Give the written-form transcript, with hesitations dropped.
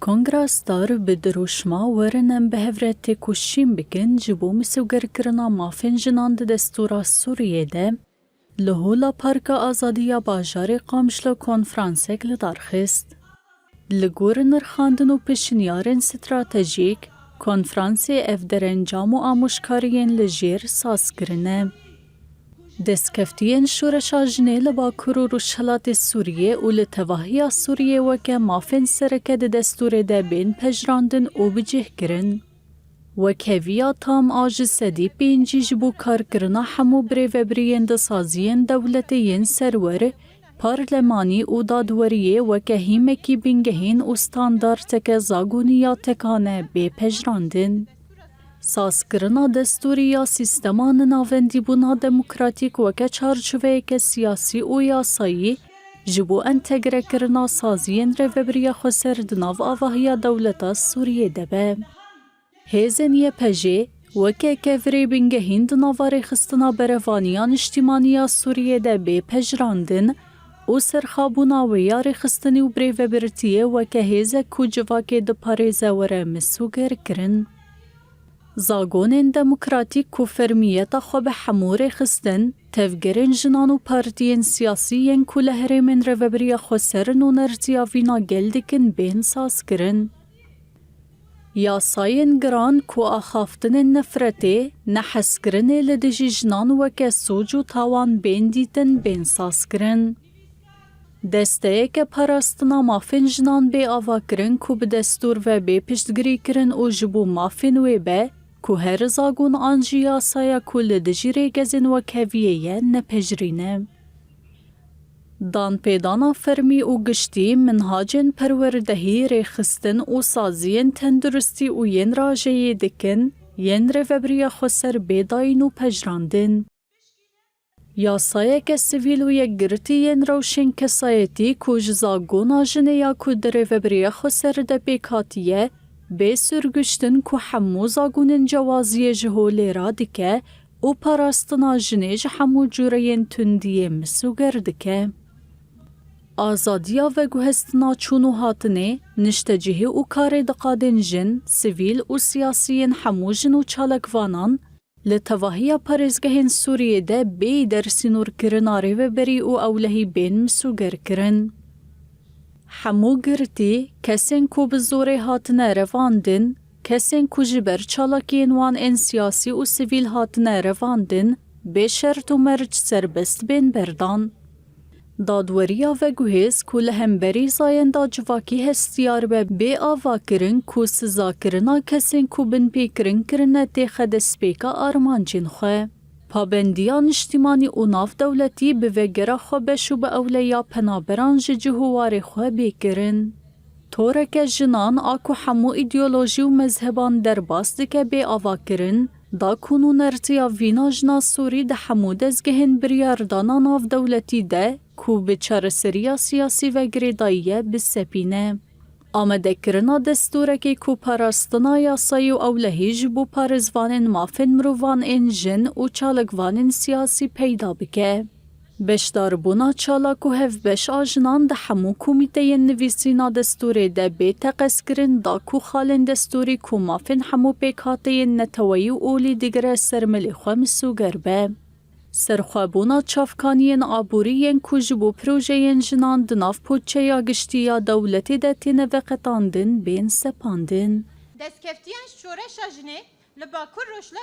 کنگراستار به دروشما ورنم به هفرت کشیم بکن جبو مسوگر کرنا مافن جناند دستورا سوریه ده لهولا پارک آزادیا باجار قامشلو کنفرانسک لدارخست. لگور نرخاندن و پشنیارن استراتژیک کنفرانسی افدرنجام و آموشکارین لجیر ساز کرنه. دستکفتین شورشا جنه لباکر و روشهلات سوریه و لتواهی سوریه وکه مافن سرکه دستور ده بین پجراندن و بجه کرن. وکه ویا تام آج سدی پینجی جبو کار کرنا همو بری و برین سازین دولتین سرور پارلمانی و دادوریه وکه هیمکی بینگهین و ستاندارتک زاگونیا تکانه بی پجراندن. سازکرنا دستوری یا سیستمان ناوندی بونا دموکراتیک وکه چارچوه که سیاسی و یاسایی جبو انتگره کرنا سازین روبریا خسر دناو آواهی دولتا سوریه دبه. هیزن یه پجه وکه کفری بینگهین دناواری خستنا بروانیان اجتماعی سوریه دبه پجراندن او سرخابونا و یاری خستنی و بری و برتیه وکه هیزه کوجواکه دپاریزه وره مسوگر کرن. زاگونین دموکراتیک و فرمیتا خواب حمور خستن تفگرین جنان و پارتین سیاسیین کل هرمین روبریا خسرن و نرزیاوینا گلدکن بین ساز کرن. یاساین گران کو آخافتن نفرته نحس کرنه لدجی جنان وکه سوج و تاوان بین دیتن بین ساز کرن. دسته که پرستنا مافن جنان بی آوا کرن کو به دستور و بی پشتگری کرن و جبو مافن و به کو هر زاگون آنجی یاسایا کو لدجی ریگزین و کویه نپجرینه. دان پیدانا فرمی و گشتی منهاجن پروردهی ریخستن و سازین تندرستی و ین راجه دکن ین روبریا خسر بیداین و پجراندن. یاسایه که سویل و یک گرتی ین روشن کسایتی کوج زاگونا جنه یا کو در روبریا خسر ده بیکاتیه بی سرگشتن کو حمو زاگونن جوازی جهولی را دکه و پاراستنا جنه همو جورین تندیه مسوگر دکه. آزادیا و گوهستنا چونو هاتنه نشتجیه و کار دقادن جن، سویل و سیاسیین همو جن و چالکوانان لتواهی پارزگهن سوریه ده بی در سینور کرناری و بری و اولهی بین مسوگر کرن. همو گرتی کسین کو بزوری هاتنه رواندن، کسین کو جبر چالاکین وان ان سیاسی و سویل هاتنه رواندن، بی شرط و مرج سربست بین بردان. دادوریا و گوهز کو لهمبری زاین دا جواکی هستیار به بی آوا کرن کو سزا کرنا کسین کو بن پی کرن تیخ دسپیکا آرمانجین خواه. پابندیان اجتماعی و ناف دولتی به وگره خواه بشو به اولیا پنابران جهوار خواه بیکرن. طورک جنان آکو همو ایدئولوژی و مذهبان در باست که بی آوا کرن دا کنو نرتیا وینا جنا سوری ده همو دزگهن بریاردانا ناف دولتی ده کو به چارسریا سیاسی و گریداییه بسپینه. آمده کرنا دستورکی کو پاراستنا یاسایی و اولهی جبو پارزوانین مافن مروان این جن و چالکوانین سیاسی پیدا بکه. بشدار بونا چالاک و هف بش آجنان ده همو کومیته نویسینا دستوری ده بی تقس کرن دا کو خالن دستوری کو مافن همو پیکاته نتوایی و اولی دیگر سرملی خواه مسوگر به. سرخوابونا چافکانین آبورین کو جبو پروژین جنان دناف پوچه یا گشتی یا دولتی ده تینه وقتاندن بین سپاندن. دستکفتیان شورش جنه لباکر روشلا